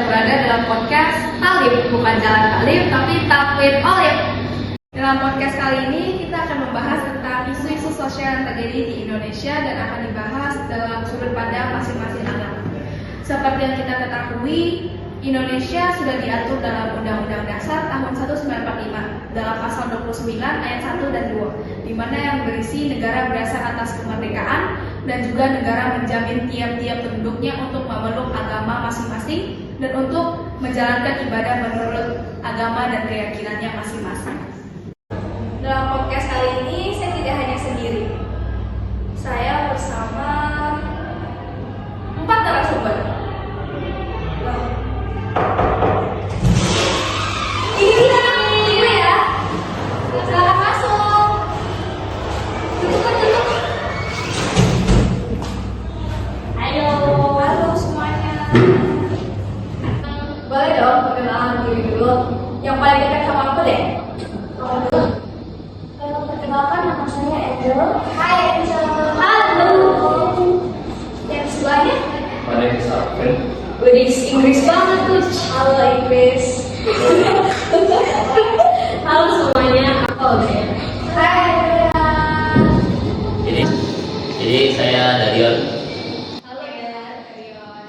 sedang berada dalam podcast Talib, bukan Jalan Talib, tapi Talib Olib. Dalam podcast kali ini kita akan membahas tentang isu-isu sosial yang terjadi di Indonesia dan akan dibahas dalam sudut pandang masing-masing agama. Seperti yang kita ketahui, Indonesia sudah diatur dalam Undang-Undang Dasar tahun 1945 dalam pasal 29 ayat 1 dan 2, di mana yang berisi negara berdasar atas kemerdekaan dan juga negara menjamin tiap-tiap penduduknya untuk memeluk agama masing-masing dan untuk menjalankan ibadah menurut agama dan keyakinannya masing-masing. Dalam podcast kali ini saya tidak hanya sendiri. Saya bersama 4 narasumber. Ini ya. Silakan masuk. Duduk. Halo semuanya. Boleh dong perkenalan diri dulu. Yang paling dekat sama aku deh. Perkenalkan, nama saya Angel. Hai Angel. Halo. Yang sebelahnya? My name is Arvin. Widih, Inggris banget tuh. Halo Inggris. Halo semuanya, aku Audrey. Hai Adrian. Jadi saya Darion. Halo ya Darion.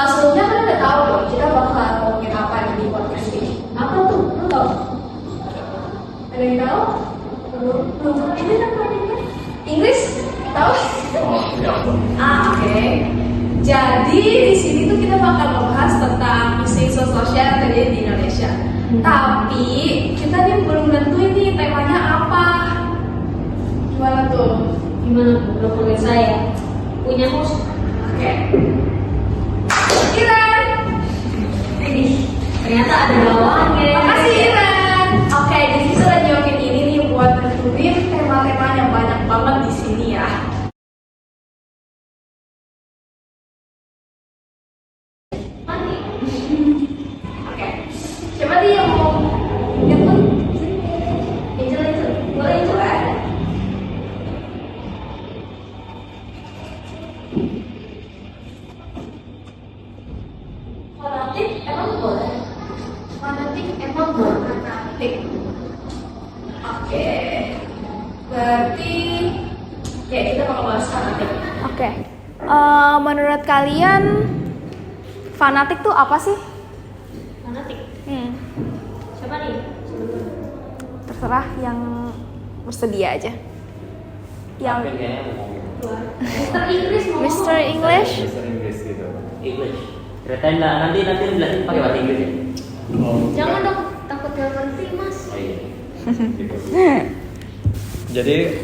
Sebelumnya kan udah tahu dong kita bakal ngomongin apa di podcast ini. Apa tuh? Lu tau? Ada yang tahu? Belum. Ini kan topiknya Inggris? Tahu? Oh, ya ampun. Oke. Jadi di sini tuh kita bakal membahas tentang isu-isu sosial yang terjadi di Indonesia. Tapi kita nih belum nentuin nih temanya apa. Gimana tuh? Gimana Bu? Belum panggil saya. Punya host. Oke. Iran. Ternyata ada bawahannya. Makasih Iran. Oke, jadi kita lagi ngomongin ini nih buat nentuin tema-tema yang banyak banget di sini ya. Oke. Coba dia yang mau nyebut. Angel. Boleh Angel ya? Fanatik emang boleh? Fanatik emang boleh? Fanatik. Oke. Berarti ya kita bakal bahas fanatik. Oke. Menurut kalian fanatik tuh apa sih? Fanatik. Hmm, Siapa nih? terserah yang bersedia aja. Arvin Yang kayaknya mau ngomong. Mister Inggris mau Mr. English. Mister Inggris gitu. English. Ceritain lah, nanti jelasin pakai bahasa Inggris ya. ngomong. Jangan dong, takut gak ngerti Mas. Oh iya. Gitu. Jadi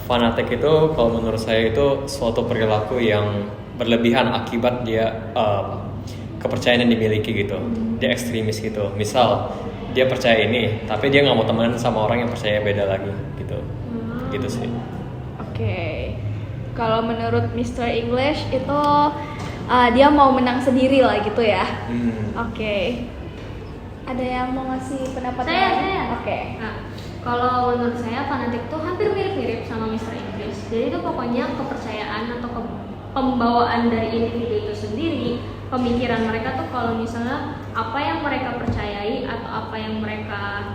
fanatik itu kalau menurut saya itu suatu perilaku yang berlebihan akibat dia kepercayaan yang dimiliki gitu. Dia ekstremis gitu. Misal dia percaya ini, tapi dia nggak mau temenan sama orang yang percaya beda lagi gitu. Gitu sih. Oke. Kalau menurut Mr. English itu dia mau menang sendiri lah gitu ya. Oke. Ada yang mau ngasih pendapat? Saya. Oke. Nah, kalau menurut saya fanatik tuh hampir mirip-mirip sama Mister Inggris. Jadi itu pokoknya kepercayaan atau pembawaan dari individu itu sendiri, pemikiran mereka tuh kalau misalnya apa yang mereka percayai atau apa yang mereka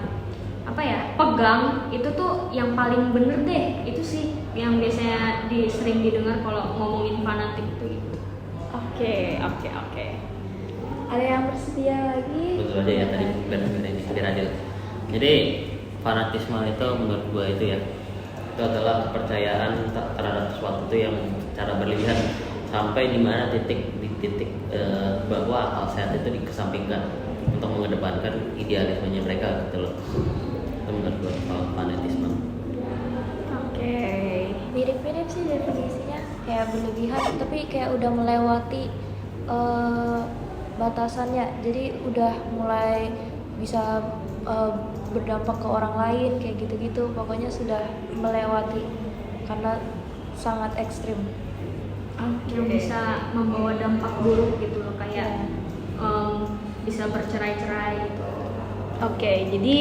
pegang itu tuh yang paling bener deh. Itu sih yang biasanya sering didengar kalau ngomongin fanatik itu gitu. Oke. Ada yang bersedia lagi? Betul aja ya tadi benar-benar ini biar adil. Jadi fanatisme itu menurut gua itu ya, itu adalah kepercayaan terhadap sesuatu itu yang secara berlebihan sampai di mana titik bahwa akal sehat itu dikesampingkan untuk mengedepankan idealismenya mereka gitu loh. Itu menurut gua kalau fanatisme. Oke. Mirip-mirip sih definisinya, kayak berlebihan tapi kayak udah melewati batasannya, jadi udah mulai bisa berdampak ke orang lain kayak gitu-gitu. Pokoknya sudah melewati karena sangat ekstrim. Yang bisa membawa dampak buruk gitu loh, kayak bisa bercerai-cerai gitu. Oke, jadi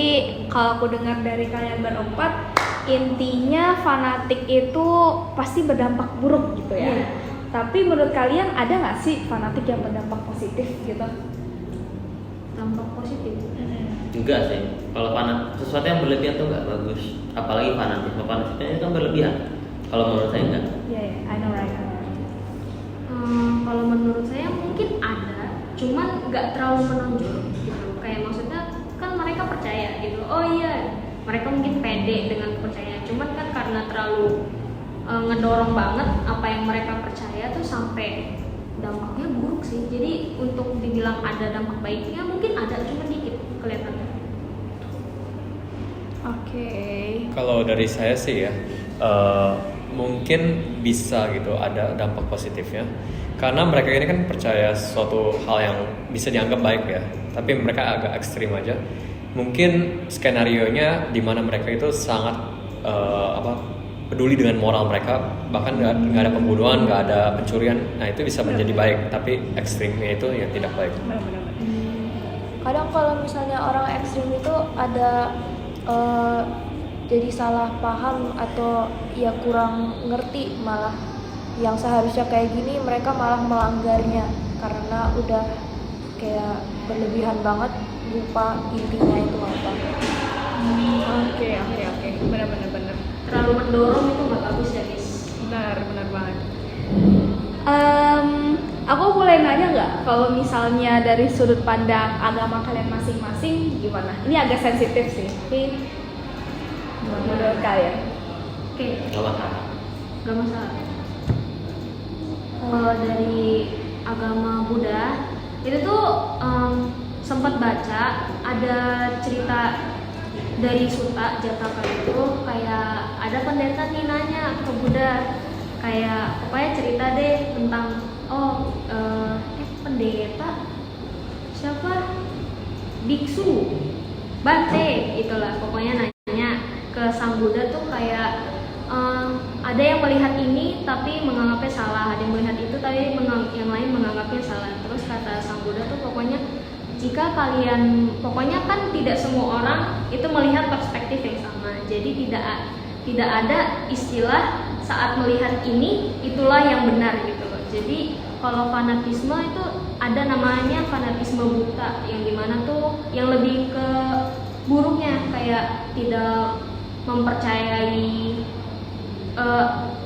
kalau aku dengar dari kalian berempat, intinya fanatik itu pasti berdampak buruk gitu ya. Tapi menurut kalian ada nggak sih fanatik yang berdampak positif gitu? Dampak positif. Enggak sih, kalau sesuatu yang berlebihan tuh nggak bagus, apalagi fanatisme itu kan berlebihan. Kalau menurut saya enggak. Iya, I know right. Kalau menurut saya mungkin ada, cuman nggak terlalu menonjol gitu. Kayak maksudnya kan mereka percaya gitu. Oh iya, mereka mungkin pede dengan kepercayaan. Cuman kan karena terlalu ngedorong banget apa yang mereka percaya tuh sampai dampaknya buruk sih. Jadi untuk dibilang ada dampak baiknya mungkin ada, cuma dikit kelihatannya. Oke. Kalau dari saya sih ya, mungkin bisa gitu ada dampak positifnya. Karena mereka ini kan percaya suatu hal yang bisa dianggap baik ya, tapi mereka agak ekstrim aja. Mungkin skenarionya di mana mereka itu sangat peduli dengan moral mereka, bahkan nggak ada pembunuhan, nggak ada pencurian. Nah itu bisa menjadi baik, tapi ekstrimnya itu yang tidak baik. Kadang kalau misalnya orang ekstrim itu ada jadi salah paham atau ya kurang ngerti, malah yang seharusnya kayak gini mereka malah melanggarnya karena udah kayak berlebihan banget, lupa intinya itu apa. Oke. Benar. Terlalu mendorong itu nggak bagus ya guys. Benar banget. Aku boleh nanya nggak, kalau misalnya dari sudut pandang agama kalian masing-masing gimana? Ini agak sensitif sih, tapi menurut kalian? Oke, Nggak masalah. nggak masalah. Kalau dari agama Buddha itu tuh sempat baca ada cerita dari Sutta Jataka itu, kayak ada pendeta nih nanya ke Buddha, kayak pokoknya cerita deh tentang pendeta siapa, biksu Bante itulah, pokoknya nanya ke sang Buddha tuh kayak ada yang melihat ini tapi menganggapnya salah, ada yang melihat itu tapi yang lain menganggapnya salah. Terus kata sang Buddha tuh pokoknya jika kalian, pokoknya kan tidak semua orang itu melihat perspektif yang sama. Jadi tidak ada istilah saat melihat ini itulah yang benar gitu loh. Jadi kalau fanatisme itu ada namanya fanatisme buta, yang dimana tuh yang lebih ke buruknya, kayak tidak mempercayai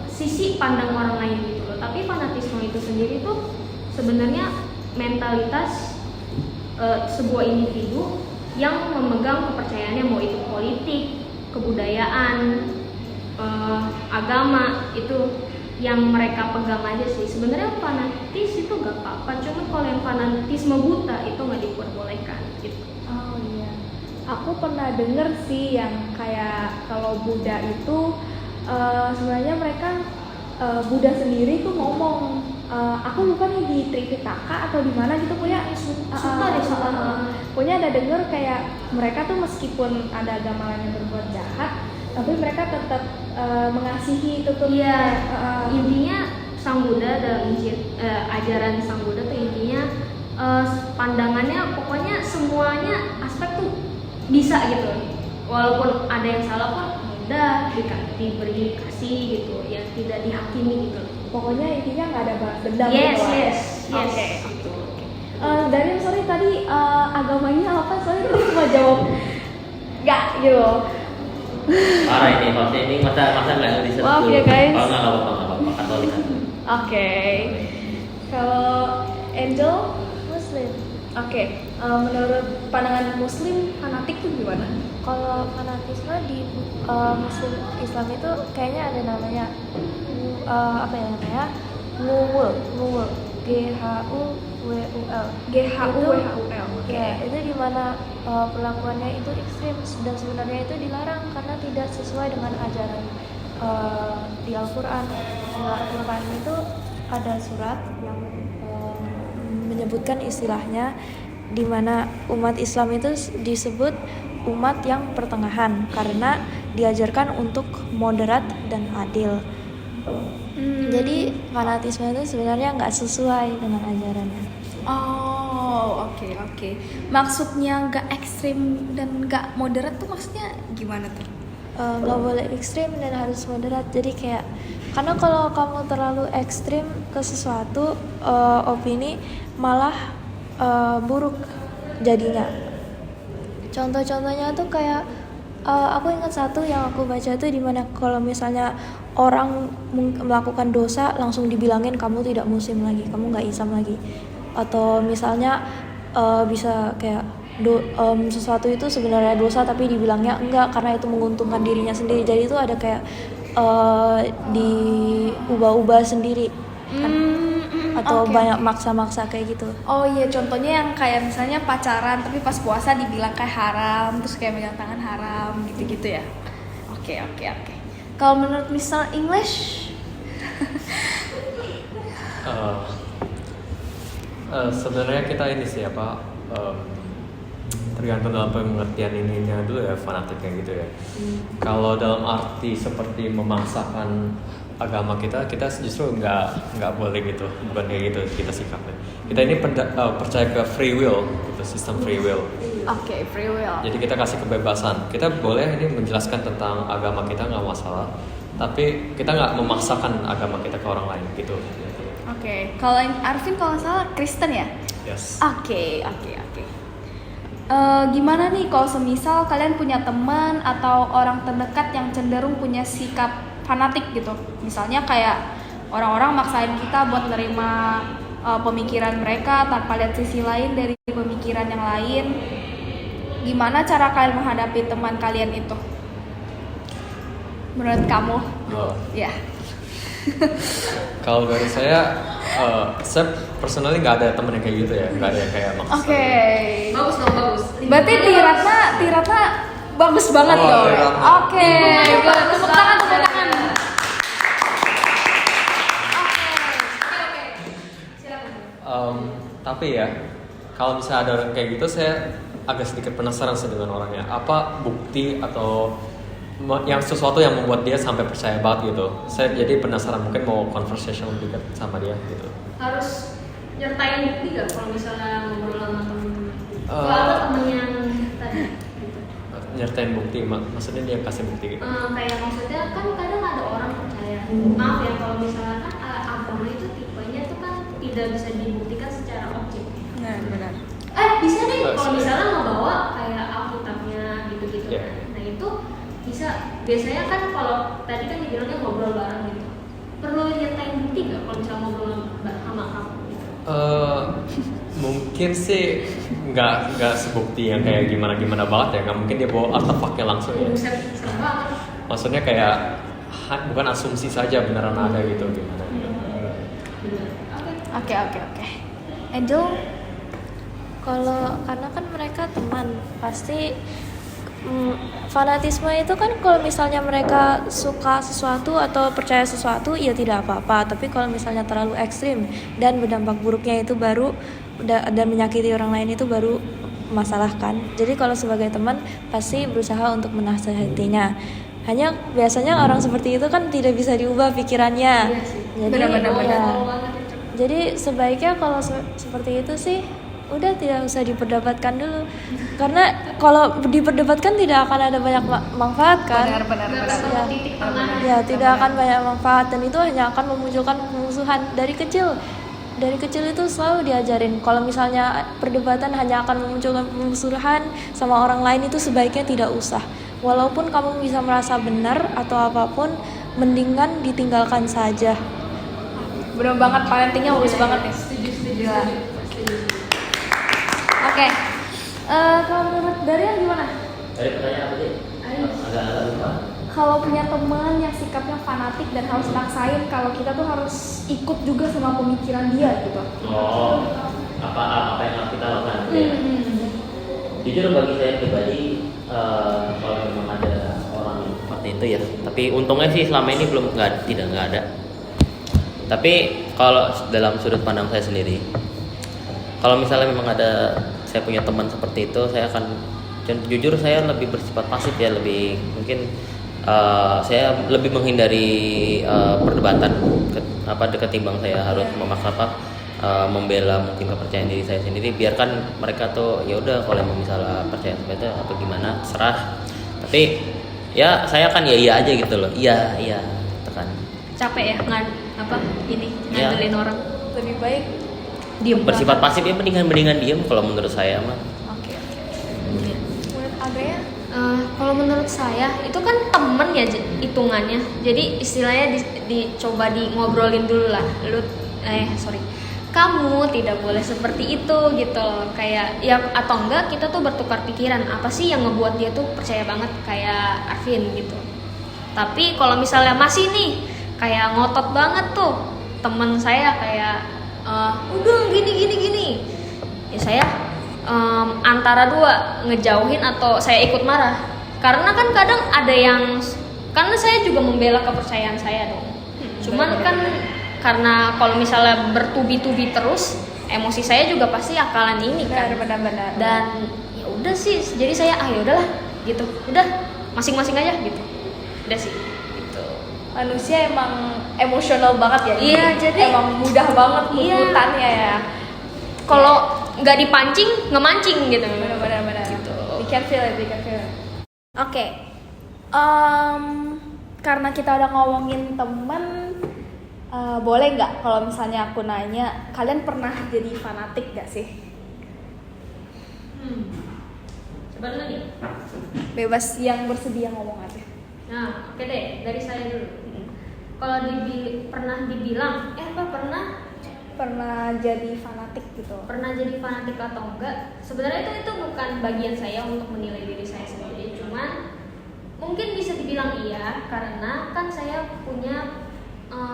sisi pandang orang lain gitu loh. Tapi fanatisme itu sendiri tuh sebenarnya mentalitas sebuah individu yang memegang kepercayaannya, mau itu politik, kebudayaan, agama, itu yang mereka pegang aja sih. Sebenarnya fanatis itu gak apa-apa, cuma kalau yang fanatisme buta itu nggak diperbolehkan gitu. Oh iya, aku pernah denger sih yang kayak kalau Buddha itu sebenarnya mereka Buddha sendiri tuh ngomong, aku lupa nih di Tripitaka atau di mana gitu, punya punya ada denger kayak mereka tuh meskipun ada agama lain yang berbuat jahat, tapi mereka tetap mengasihi tutup. Iya, intinya sang Buddha dalam ajaran sang Buddha tuh intinya pandangannya pokoknya semuanya aspek tuh bisa gitu, walaupun ada yang salah pun udah diberi kasih gitu, ya tidak dihakimi gitu. Pokoknya intinya nggak ada balas dendam. Yes. Oke. Dari sorry tadi agamanya apa? Sorry tadi cuma jawab nggak gitu. Parah ini, maksudnya ini masa nggak riset Maaf dulu. ya, guys. Kalau nggak apa-apa, Katolik. Oke. Kalau Angel? Muslim. Oke. Menurut pandangan Muslim fanatik tuh gimana? Kalau fanatisme di Muslim Islam itu kayaknya ada namanya nguwul, GHUWUL. GHUWUL. Ya, itu dimana perlakuannya itu ekstrim dan sebenarnya itu dilarang karena tidak sesuai dengan ajaran di Al-Quran. Di Al-Quran itu ada surat yang menyebutkan istilahnya dimana umat Islam itu disebut umat yang pertengahan karena diajarkan untuk moderat dan adil. Jadi fanatisme itu sebenarnya nggak sesuai dengan ajarannya. Oh, oke. Maksudnya nggak ekstrim dan nggak moderat tuh maksudnya gimana tuh? nggak boleh ekstrim dan harus moderat. Jadi kayak karena kalau kamu terlalu ekstrim ke sesuatu opini malah buruk jadinya. Contoh-contohnya tuh kayak aku ingat satu yang aku baca tuh dimana kalau misalnya orang melakukan dosa langsung dibilangin kamu tidak muslim lagi, kamu nggak Islam lagi, atau misalnya bisa kayak sesuatu itu sebenarnya dosa tapi dibilangnya enggak karena itu menguntungkan dirinya sendiri. Jadi itu ada kayak diubah-ubah sendiri kan? Atau Oke. banyak maksa-maksa kayak gitu. Oh iya, contohnya yang kayak misalnya pacaran tapi pas puasa dibilang kayak haram, terus kayak megang tangan haram gitu-gitu ya. Oke. Kalau menurut Mr. English, Sebenarnya kita ini sih apa tergantung dalam pengertian ininya dulu ya, fanatiknya gitu ya. Kalau dalam arti seperti memaksakan agama kita justru nggak boleh gitu, bukan kayak gitu kita sikapnya. Kita ini percaya ke free will, gitu, sistem free will. oke, free will. Jadi kita kasih kebebasan. Kita boleh ini menjelaskan tentang agama kita nggak masalah, tapi kita nggak memaksakan agama kita ke orang lain gitu. Oke, kalau Arvin kalau nggak salah Kristen ya? Yes. Oke. Gimana nih kalau semisal kalian punya teman atau orang terdekat yang cenderung punya sikap fanatik gitu? Misalnya kayak orang-orang maksain kita buat nerima pemikiran mereka tanpa lihat sisi lain dari pemikiran yang lain. Gimana cara kalian menghadapi teman kalian itu? Menurut kamu? Ya. Kalau dari saya personally nggak ada temen yang kayak gitu ya, nggak ada yang kayak maksa. Oke. Bagus dong, bagus. Berarti Tiratna bagus banget Oh, dong. Tiratna. Oke. Tepuk tangan. Tapi ya, kalau misalnya ada orang kayak gitu, saya agak sedikit penasaran sih dengan orangnya. Apa bukti atau yang sesuatu yang membuat dia sampai percaya banget gitu. Saya jadi penasaran, mungkin mau conversation lebih dekat sama dia gitu. Harus nyertain bukti gak kalau misalnya ngobrol sama temen-temen? Eh. Kalau ada temen yang tadi gitu. Nyertain bukti, maksudnya dia kasih bukti gitu. Kayak maksudnya kan kadang ada orang percaya, maaf ya kalau misalnya kan agama itu tipenya tuh kan tidak bisa dibuktikan secara objektif. Nah, benar. Bisa deh Oh, kalau sorry. misalnya ngebawa kayak Alkitabnya gitu-gitu. Yeah. Nah itu bisa, biasanya kan kalau tadi kan dibilangnya ngobrol bareng gitu. Perlu nyertain bukti gak kalau misalnya ngobrol sama kamu gitu? Mungkin sih nggak sebukti yang kayak gimana banget ya, nggak mungkin dia bawa artefaknya langsung ya. Buset, serem banget. Maksudnya kayak bukan asumsi saja beneran ada gitu gimana gitu. Oke. Angel, Karena kan mereka teman, pasti fanatisme itu kan kalau misalnya mereka suka sesuatu atau percaya sesuatu ya tidak apa-apa, tapi kalau misalnya terlalu ekstrim dan berdampak buruknya itu baru dan menyakiti orang lain itu baru masalah kan. Jadi kalau sebagai teman pasti berusaha untuk menasihatinya. Hanya biasanya orang seperti itu kan tidak bisa diubah pikirannya. Jadi Benar-benar. ya, jadi sebaiknya kalau seperti itu sih udah tidak usah diperdebatkan dulu, karena kalau diperdebatkan tidak akan ada banyak manfaat kan. benar. Titik tengah. Ya tidak akan banyak manfaat dan itu hanya akan memunculkan pemusuhan. Dari kecil itu selalu diajarin kalau misalnya perdebatan hanya akan memunculkan pemusuhan sama orang lain, itu sebaiknya tidak usah. Walaupun kamu bisa merasa benar atau apapun, mendingan ditinggalkan saja. Benar banget, parentingnya bagus banget ya. Setuju. Oke. Kalau menurut Darian gimana? Dari pertanyaan apa sih? Agak lupa. Kalau punya teman yang sikapnya fanatik dan harus maksain kalau kita tuh harus ikut juga sama pemikiran dia gitu. Oh, apa yang harus kita lakukan? Ya. Jujur bagi saya pribadi, kalau memang ada orang seperti itu ya. Tapi untungnya sih selama ini tidak ada. Tapi kalau dalam sudut pandang saya sendiri, kalau misalnya memang saya punya teman seperti itu, saya akan jujur saya lebih bersifat pasif ya, lebih mungkin saya lebih menghindari perdebatan ketimbang saya harus memaksa membela mungkin kepercayaan diri saya sendiri. Biarkan mereka tuh ya udah, kalau misalnya percaya seperti itu atau gimana serah. Tapi ya saya kan iya aja gitu loh, iya tekan. Capek ya ini Ya. ngandelin orang. Lebih baik Diem. Bersifat pasif ya mendingan diem kalau menurut saya mah. oke. Menurut Andrea Kalau menurut saya itu kan temen ya hitungannya. Jadi istilahnya dicoba ngobrolin dulu lah. Kamu tidak boleh seperti itu gitu loh. Kayak ya atau enggak kita tuh bertukar pikiran. Apa sih yang ngebuat dia tuh percaya banget kayak Arvin gitu. Tapi kalau misalnya masih nih kayak ngotot banget tuh temen saya kayak udah gini. Ya saya antara dua ngejauhin atau saya ikut marah. Karena kan kadang ada yang karena saya juga membela kepercayaan saya dong. Cuman kan karena kalau misalnya bertubi-tubi terus emosi saya juga pasti akalan ini kan. benar-benar. Dan ya udah sih jadi saya ya udahlah gitu. Udah masing-masing aja gitu. Udah sih gitu. Manusia emang emosional banget ya. Iya, jadi emang mudah banget iya. mututannya ya. Kalau nggak dipancing ngemancing gitu. Benar. Gitu. We can feel it. Oke. Karena kita udah ngomongin temen, boleh nggak kalau misalnya aku nanya, kalian pernah jadi fanatik gak sih? Coba dulu nih. Bebas, yang bersedia ngomong aja. Nah, oke deh, dari saya dulu. Kalau pernah dibilang, Pernah jadi fanatik gitu? pernah jadi fanatik atau enggak? Sebenarnya itu bukan bagian saya untuk menilai diri saya sendiri, cuman mungkin bisa dibilang iya karena kan saya punya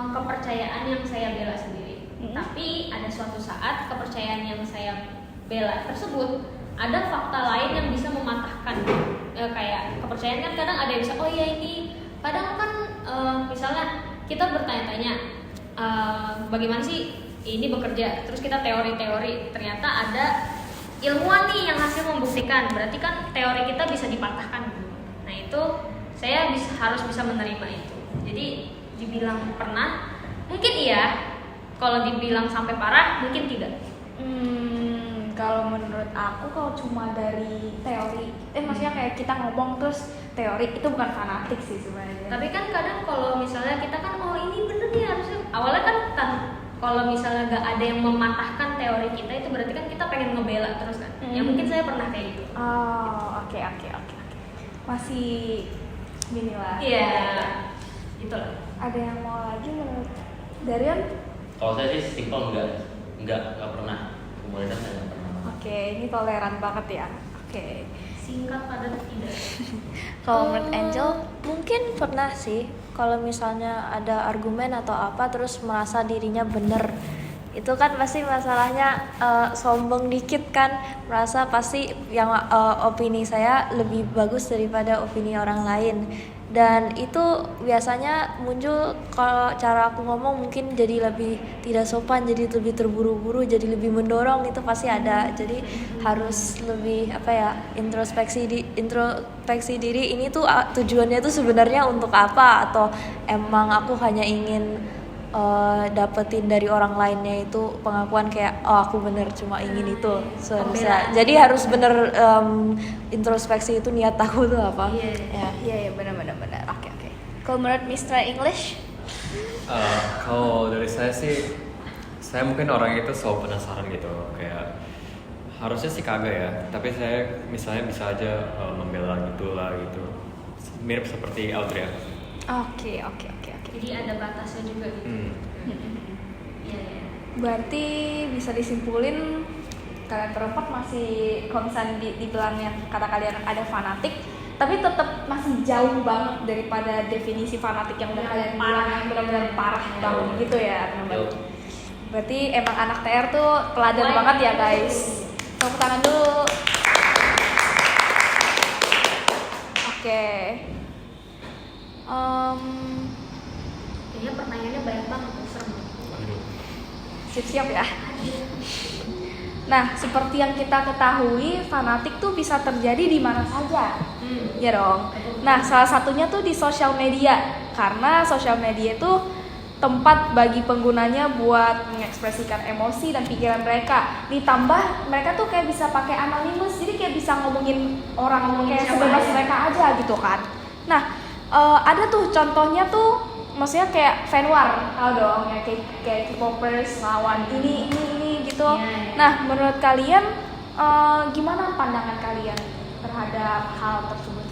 kepercayaan yang saya bela sendiri. Tapi ada suatu saat kepercayaan yang saya bela tersebut ada fakta lain yang bisa mematahkan. Kayak kepercayaan kan kadang ada yang bisa ini kadang kan misalnya kita bertanya-tanya bagaimana sih ini bekerja, terus kita teori-teori ternyata ada ilmuwan nih yang hasil membuktikan, berarti kan teori kita bisa dipatahkan. Nah itu saya harus bisa menerima itu. Jadi dibilang pernah, mungkin iya. Kalau dibilang sampai parah, mungkin tidak. Kalau menurut aku kalau cuma dari teori, maksudnya kayak kita ngomong terus teori itu bukan fanatik sih sebenarnya. Tapi kan kadang kalau misalnya kita kan ini bener nih harusnya. Awalnya kan kalau misalnya nggak ada yang mematahkan teori kita itu berarti kan kita pengen ngebela terus kan. Ya mungkin saya pernah kayak gitu. Oh, oke. Masih gini lah. Iya. Itulah. Ada yang mau lagi menurut Darian? Kalau saya sih simpel nggak pernah. Kemudian saya nggak pernah. Oke, ini toleran banget ya. Oke. Singkat padat tidak. Kalau menurut Angel mungkin pernah sih kalau misalnya ada argumen atau apa terus merasa dirinya bener, itu kan pasti masalahnya sombong dikit kan, merasa pasti yang opini saya lebih bagus daripada opini orang lain. Dan itu biasanya muncul kalau cara aku ngomong mungkin jadi lebih tidak sopan, jadi lebih terburu-buru, jadi lebih mendorong, itu pasti ada. Jadi harus lebih introspeksi diri ini tuh tujuannya tuh sebenarnya untuk apa, atau emang aku hanya ingin dapetin dari orang lainnya itu pengakuan kayak aku bener cuma ingin itu seharusnya. Jadi harus bener introspeksi itu niat aku tuh apa. Iya, benar. Oke. Kalau menurut Mr. English? Kalau dari saya sih, saya mungkin orang itu selalu penasaran gitu, kayak harusnya sih kagak ya, tapi saya misalnya bisa aja membela gitulah gitu, mirip seperti Audrey. Oke. Jadi ada batasnya juga gitu. Iya. Berarti bisa disimpulin kalian berempat masih konsen dibilang yang kata kalian ada fanatik, tapi tetap masih jauh banget daripada definisi fanatik yang udah kalian bilang yang benar-benar parah banget gitu ya teman-teman. Berarti emang anak TR tuh teladan banget ya guys. Tepuk tangan dulu. Oke. Kayaknya pertanyaannya banyak banget, serem. Siap-siap ya. Nah, seperti yang kita ketahui, fanatik tuh bisa terjadi di mana saja. Ya dong. Nah, salah satunya tuh di sosial media. Karena sosial media itu tempat bagi penggunanya buat mengekspresikan emosi dan pikiran mereka. Ditambah mereka tuh kayak bisa pakai anonimus, jadi kayak bisa ngomongin orang kayak sebebas mereka aja gitu kan. Nah, ada tuh contohnya tuh, maksudnya kayak fan war, tahu dong ya, kayak K-popers lawan ini gitu. Iya. Nah, menurut kalian gimana pandangan kalian terhadap hal tersebut?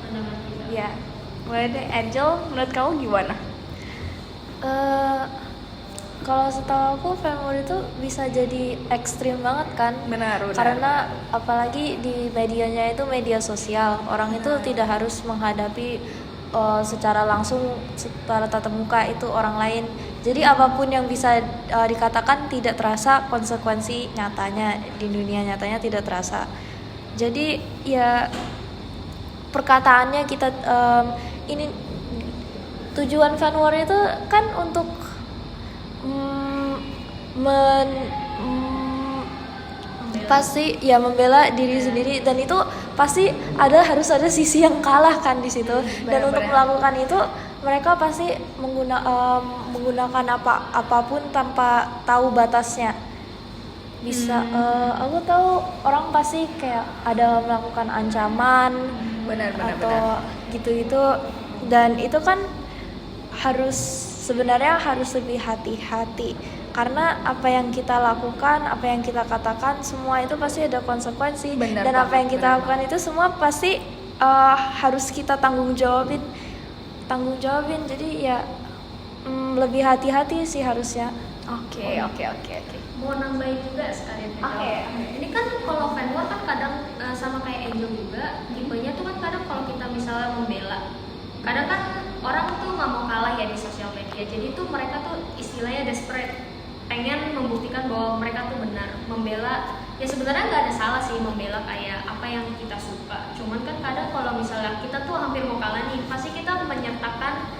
Pandangan kita. Ya, mulai deh Angel, menurut kamu gimana? Kalau setahu aku fan war itu bisa jadi ekstrim banget kan? Benar. Karena apalagi di medianya itu media sosial, orang itu tidak harus menghadapi secara langsung, secara tatap muka itu orang lain. Jadi apapun yang bisa dikatakan tidak terasa, konsekuensi nyatanya di dunia nyatanya tidak terasa. Jadi ya perkataannya kita ini tujuan fan war itu kan untuk pasti ya membela diri sendiri, dan itu pasti harus ada sisi yang kalah kan di situ. Dan untuk melakukan itu mereka pasti menggunakan apapun tanpa tahu batasnya. Bisa aku tahu orang pasti kayak ada melakukan ancaman Benar. atau gitu-gitu, dan itu kan sebenarnya harus lebih hati-hati, karena apa yang kita lakukan, apa yang kita katakan, semua itu pasti ada konsekuensi. Benar Dan apa banget, yang kita benar lakukan itu semua pasti harus kita tanggung jawabin. Jadi ya lebih hati-hati sih harusnya. Oke. Mau nambahin juga sekalian. Oke. Ini kan kalau fan war kan kadang sama kayak Angel juga, tipenya tuh kan kadang kalau kita misalnya membela, kadang kan orang tuh nggak mau kalah ya di sosial media, jadi tuh mereka tuh istilahnya desperate, pengen membuktikan bahwa mereka tuh benar, membela. Ya sebenarnya nggak ada salah sih membela kayak apa yang kita suka, cuman kan kadang kalau misalnya kita tuh hampir mau kalah nih, pasti kita menyertakan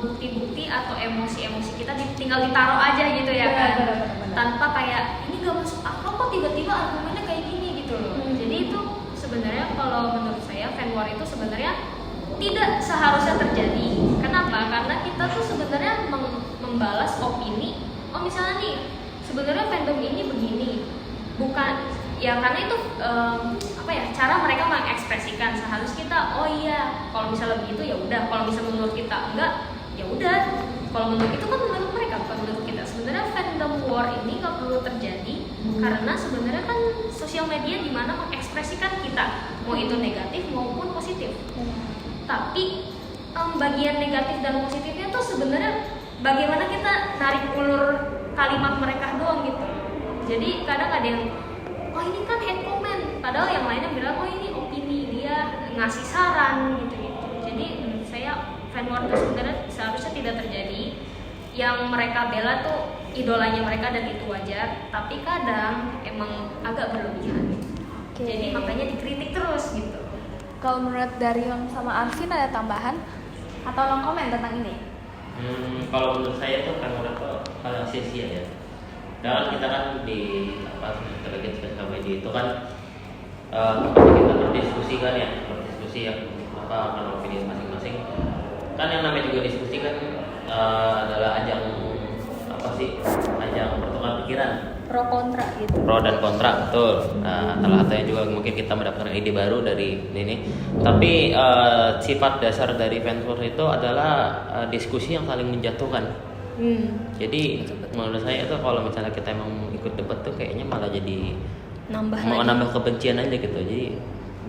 bukti-bukti atau emosi-emosi kita tinggal ditaruh aja gitu ya kan. Benar. Tanpa kayak ini gak masuk akal kok tiba-tiba argumennya kayak gini gitu loh. Jadi itu sebenarnya kalau menurut saya fan war itu sebenarnya tidak seharusnya terjadi. Kenapa? Karena kita tuh sebenarnya membalas opini. Oh misalnya nih, sebenarnya fandom ini begini, bukan ya karena itu cara mereka mengekspresikan. Seharusnya kita oh iya kalau misalnya begitu ya udah, kalau misalnya menurut kita enggak ya udah, kalau menurut itu kan menurut mereka bukan menurut kita. Sebenarnya fandom war ini nggak perlu terjadi karena sebenarnya kan sosial media di mana mengekspresikan kita, mau itu negatif maupun positif. Tapi bagian negatif dan positifnya tuh sebenarnya bagaimana kita narik ulur kalimat mereka doang gitu. Jadi kadang ada yang oh ini kan hate comment, padahal yang lainnya bilang oh ini opini, dia ngasih saran gitu. Jadi menurut saya fan war itu sebenarnya seharusnya tidak terjadi. Yang mereka bela tuh idolanya mereka dan itu wajar, tapi kadang emang agak berlebihan. Jadi makanya dikritik terus gitu. Kalau menurut dari Long sama Arvin ada tambahan atau long komen tentang ini? Kalau menurut saya tuh fan war itu hal yang sia-sia ya. Dan kita kan di sebagai sosial media itu kan kita berdiskusi kan ya, yang akan opini masing-masing. Kan yang namanya juga diskusi kan adalah ajang pertukaran pikiran, Pro kontra gitu. pro dan kontra, betul. Salah satunya juga mungkin kita mendapatkan ide baru dari ini. Tapi sifat dasar dari fan war itu adalah diskusi yang saling menjatuhkan. Jadi menurut saya itu kalau misalnya kita emang ikut debat tuh kayaknya malah jadi nambah kebencian aja gitu. Jadi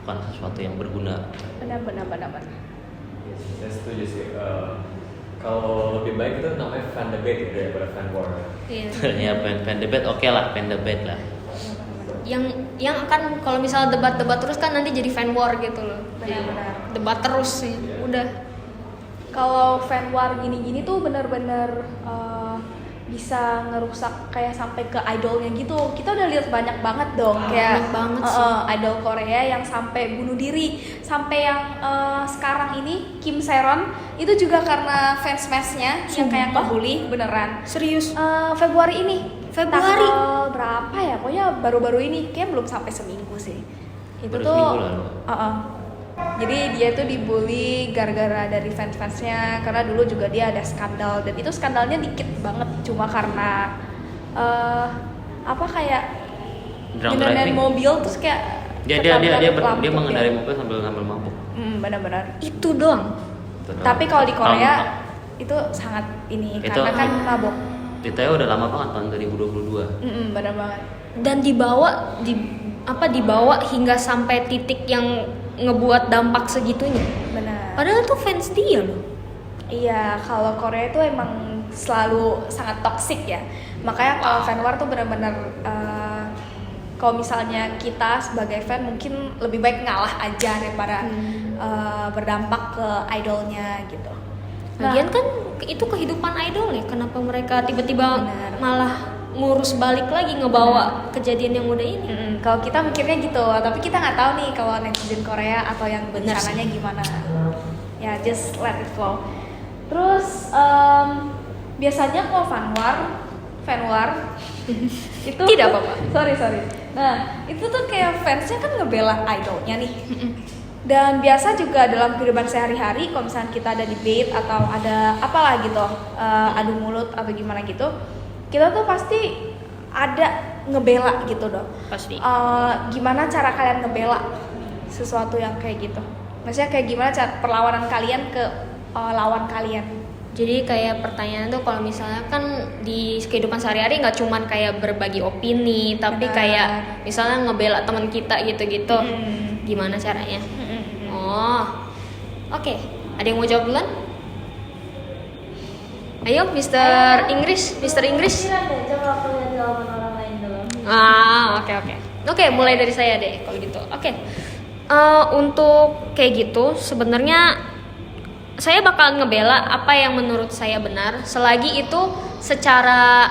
bukan sesuatu yang berguna. Benar. Saya setuju sih. Kalau lebih baik itu namanya fan debate daripada fan war. Iya. Ya fan debate oke lah, fan debate lah. Yang akan kalau misalnya debat terus kan nanti jadi fan war gitu loh. Benar. Debat terus sih. Udah. Kalau fan war gini-gini tuh benar-benar bisa ngerusak kayak sampai ke idolnya gitu. Kita udah lihat banyak banget dong, kayak banyak banget sih. Idol Korea yang sampai bunuh diri, sampai yang sekarang ini Kim Seron itu juga karena fans-fansnya yang kayak ngebully beneran. Serius. Februari ini. Februari. Tanggal berapa ya? Pokoknya baru-baru ini, kayak belum sampai seminggu sih. Itu Baru tuh seminggu lalu. jadi dia tuh dibully gara-gara dari fans-fansnya, karena dulu juga dia ada skandal, dan itu skandalnya dikit banget, cuma karena kayak Drunk nyudahin driving. mobil terus kayak Dia ketabrak dia lampu, mengendarai ya. mobil sambil mabuk. Benar-benar. Itu doang. Itu doang. Tapi kalau di Korea Tahun- itu sangat ini Itu- karena kan mabok. itu ya udah lama banget tahun 2022. Benar banget. Dan dibawa hingga sampai titik yang ngebuat dampak segitunya. Benar. Padahal tuh fans dia loh. Iya, kalau Korea itu emang selalu sangat toksik ya. Makanya kalau fan war tuh benar-benar kalau misalnya kita sebagai fan mungkin lebih baik ngalah aja daripada berdampak ke idolnya gitu. Lagian kan itu kehidupan idol ya. Kenapa mereka tiba-tiba Benar. malah ngurus balik lagi ngebawa kejadian yang udah ini? Kalau kita mikirnya gitu, tapi kita nggak tahu nih kalau netizen Korea atau yang Benar bencananya gimana. Ya, just let it flow. Terus biasanya kalau fan war itu Tidak apa-apa. Sorry. Nah, itu tuh kayak fansnya kan ngebela idolnya nih. Dan biasa juga dalam kehidupan sehari-hari, kalau misalnya kita ada debate atau ada apalah gitu, adu mulut atau gimana gitu, kita tuh pasti ada ngebela gitu dong. Pasti. Gimana cara kalian ngebela sesuatu yang kayak gitu? Maksudnya kayak gimana cara perlawanan kalian ke lawan kalian? Jadi kayak pertanyaan tuh kalau misalnya kan di kehidupan sehari-hari nggak cuman kayak berbagi opini, tapi Benar. kayak misalnya ngebela teman kita gitu-gitu. Gimana caranya? Oh, oke. Ada yang mau jawab duluan? Ayo, Mr. Inggris. Coba aku lihat jawaban orang lain dulu. Oke, mulai dari saya deh kalau gitu. Oke. Untuk kayak gitu sebenarnya saya bakal ngebela apa yang menurut saya benar selagi itu secara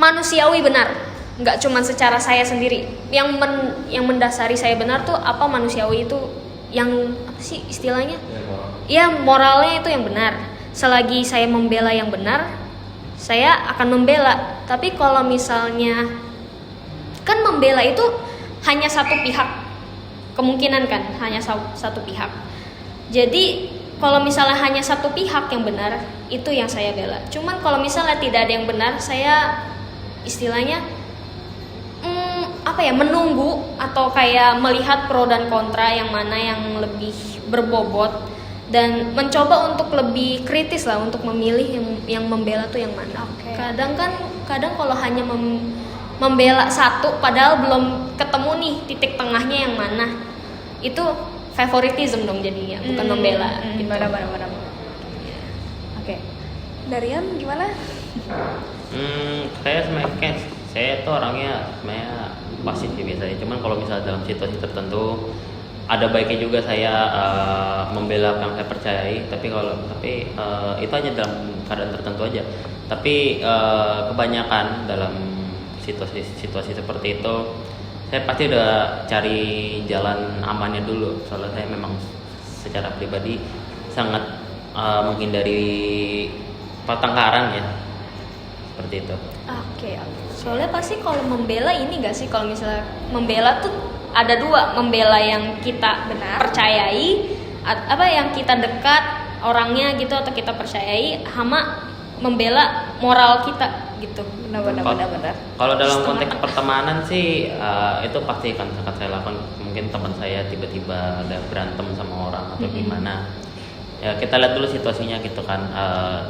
manusiawi benar, nggak cuma secara saya sendiri. Yang mendasari saya benar tuh apa manusiawi itu yang apa sih istilahnya? Ya moralnya itu yang benar. Selagi saya membela yang benar, saya akan membela. Tapi kalau misalnya kan membela itu hanya satu pihak, kemungkinan kan hanya satu pihak. Jadi kalau misalnya hanya satu pihak yang benar, itu yang saya bela. Cuman kalau misalnya tidak ada yang benar, saya istilahnya menunggu atau kayak melihat pro dan kontra yang mana yang lebih berbobot dan mencoba untuk lebih kritis lah untuk memilih yang membela tuh yang mana. Oke. Kadang kalau hanya membela satu padahal belum ketemu nih titik tengahnya yang mana, itu favoritism dong jadinya, bukan membela. Gitu. Benar. Oke. Darian gimana? Saya tuh orangnya sebenarnya pasif sih biasanya. Cuman kalau misalnya dalam situasi tertentu ada baiknya juga saya membela apa yang saya percayai. Tapi itu hanya dalam keadaan tertentu aja. Tapi kebanyakan dalam situasi seperti itu saya pasti udah cari jalan amannya dulu. Soalnya saya memang secara pribadi sangat menghindari pertengkaran ya, seperti itu. Oke. Soalnya pasti kalau membela ini gak sih, kalau misalnya membela tuh ada dua, membela yang kita Benar. percayai, yang kita dekat orangnya gitu atau kita percayai, sama membela moral kita gitu. Benar. Kalau dalam konteks pertemanan sih itu pasti akan saya lakukan. Mungkin teman saya tiba-tiba ada berantem sama orang atau gimana. Ya kita lihat dulu situasinya gitu kan.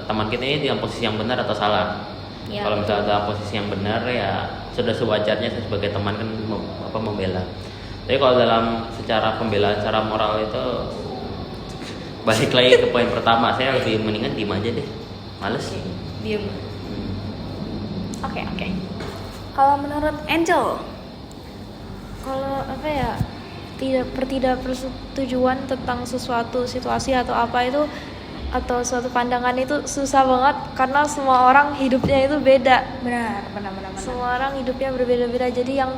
Teman kita ini dalam posisi yang benar atau salah. Ya, Kalau misalnya dalam posisi yang benar ya sudah sewajarnya saya sebagai teman kan membela. Tapi kalau dalam secara pembelaan secara moral itu balik lagi ke poin pertama, saya lebih mendingan diem aja deh. Males. diem. Oke. Kalau menurut Angel, Kalau tidak persetujuan tentang sesuatu situasi atau apa itu atau suatu pandangan itu susah banget karena semua orang hidupnya itu beda. benar. Semua orang hidupnya berbeda-beda, jadi yang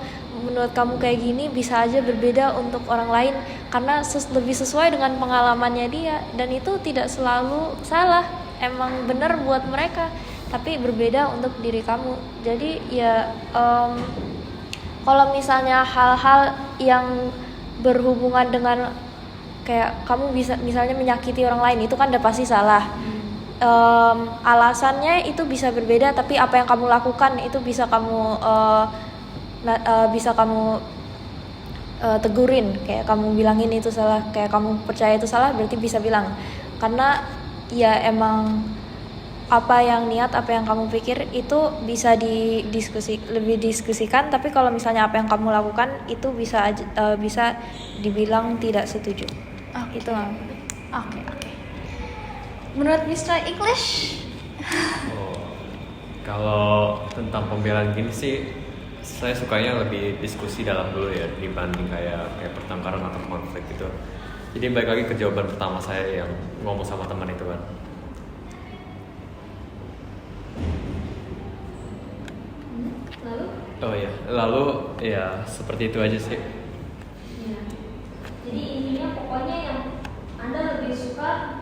menurut kamu kayak gini bisa aja berbeda untuk orang lain karena lebih sesuai dengan pengalamannya dia, dan itu tidak selalu salah, emang benar buat mereka tapi berbeda untuk diri kamu. Jadi ya kalau misalnya hal-hal yang berhubungan dengan kayak kamu bisa misalnya menyakiti orang lain, itu kan udah pasti salah. Alasannya itu bisa berbeda, tapi apa yang kamu lakukan itu bisa kamu tegurin, kayak kamu bilangin itu salah, kayak kamu percaya itu salah berarti bisa bilang, karena ya emang apa yang niat, apa yang kamu pikir itu bisa lebih diskusikan, tapi kalau misalnya apa yang kamu lakukan itu bisa dibilang tidak setuju. Itu lah. Oke. Menurut Mr. English? Kalau tentang pembelaan gini sih, saya sukanya lebih diskusi dalam dulu ya, dibanding kayak pertengkaran atau konflik gitu. Jadi balik lagi ke jawaban pertama saya yang ngomong sama teman itu kan. Lalu ya seperti itu aja sih. Ya. Jadi intinya pokoknya yang Anda lebih suka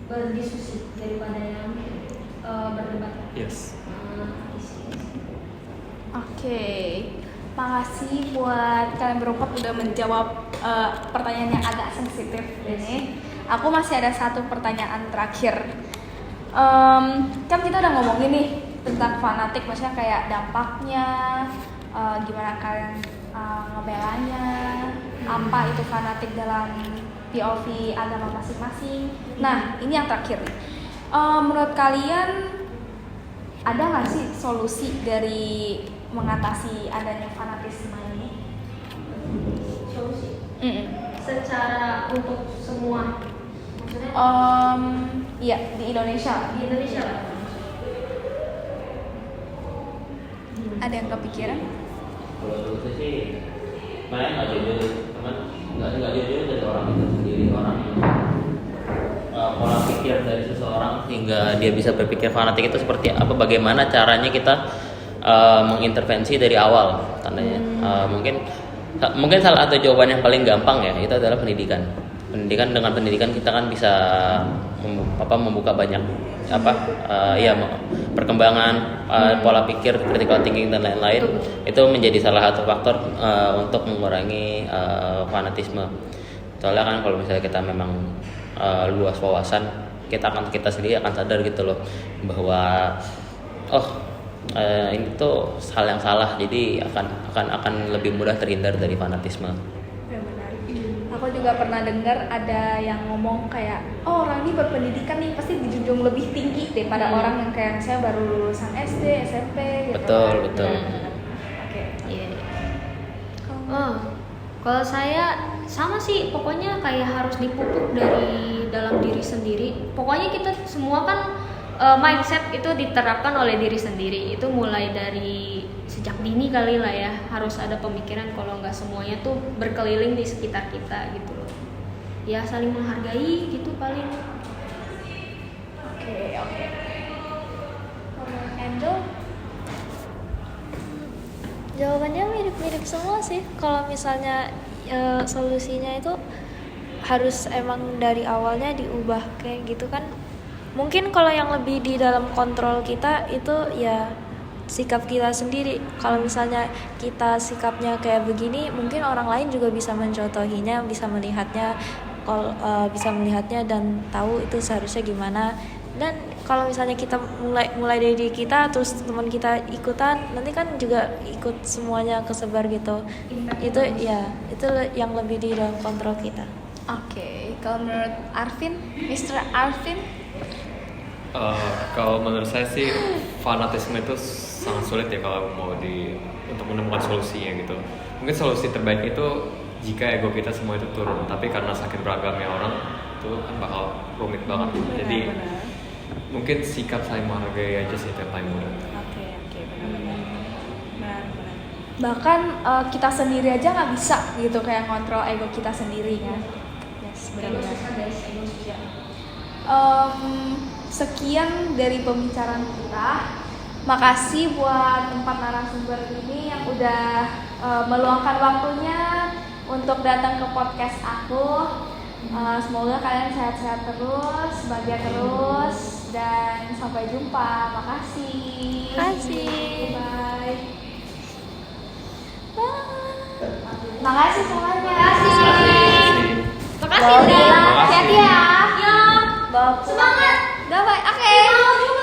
berdiskusi daripada yang berdebat. Yes. Oke. Makasih buat kalian berempat udah menjawab pertanyaan yang agak sensitif ini. Aku masih ada satu pertanyaan terakhir. Kan kita udah ngomongin nih tentang fanatik, maksudnya kayak dampaknya, gimana kalian ngebelanya, apa itu fanatik dalam POV agama masing-masing. Nah, ini yang terakhir nih. Menurut kalian ada nggak sih solusi dari mengatasi adanya fanatisme ini? Solusi. Secara untuk semua, maksudnya? Iya, di Indonesia. Di Indonesia lah. Ada yang kepikiran? Kalau solusi sih, makanya nggak jujur, teman nggak jujur dari orang itu sendiri, orang pola pikir dari seseorang sehingga dia bisa berpikir fanatik itu seperti apa, bagaimana caranya kita mengintervensi dari awal tandanya. Mungkin salah satu jawaban yang paling gampang ya itu adalah pendidikan. Dengan pendidikan kita kan bisa membuka banyak perkembangan pola pikir, critical thinking dan lain-lain. Itu menjadi salah satu faktor untuk mengurangi fanatisme. Soalnya kan kalau misalnya kita memang luas wawasan, kita sendiri akan sadar gitu loh bahwa ini tuh hal yang salah, jadi akan lebih mudah terhindar dari fanatisme. Benar. Aku juga pernah dengar ada yang ngomong kayak, orang ini berpendidikan nih pasti dijunjung lebih tinggi daripada orang yang kayak saya baru lulusan SD, SMP gitu. Betul. Oke. Iya. Kalau saya sama sih, pokoknya kayak harus dipupuk dari dalam diri sendiri. Pokoknya kita semua kan mindset itu diterapkan oleh diri sendiri. Itu mulai dari sejak dini kali lah ya, harus ada pemikiran kalau nggak semuanya tuh berkeliling di sekitar kita gitu loh. Ya saling menghargai gitu paling. Oke. Angel, jawabannya mirip-mirip semua sih. Kalau misalnya solusinya itu harus emang dari awalnya diubah kayak gitu kan. Mungkin kalau yang lebih di dalam kontrol kita itu ya sikap kita sendiri. Kalau misalnya kita sikapnya kayak begini, mungkin orang lain juga bisa mencontohinya, bisa melihatnya dan tahu itu seharusnya gimana. Dan kalau misalnya kita mulai dari diri kita, terus teman kita ikutan, nanti kan juga ikut semuanya kesebar gitu. Itu yang lebih di dalam kontrol kita. Oke. Kalau menurut Arvin, Mr. Arvin? Kalau menurut saya sih fanatisme itu sangat sulit ya kalau mau untuk menemukan solusinya gitu. Mungkin solusi terbaik itu jika ego kita semua itu turun, tapi karena saking beragamnya orang itu kan bakal rumit banget. Jadi mungkin sikap saling menghargai aja sih yang paling mudah. Oke, benar. Bahkan kita sendiri aja nggak bisa gitu kayak ngontrol ego kita sendiri kan. Yes, benar-benar. Sekian dari pembicaraan kita. Makasih buat tempat narasumber ini yang udah meluangkan waktunya untuk datang ke podcast aku. Semoga kalian sehat-sehat terus, bahagia terus, dan sampai jumpa. Makasih. Bye. Makasih semuanya. Makasih. Hati-hati ya. Bawa Semangat. Bye. Oke.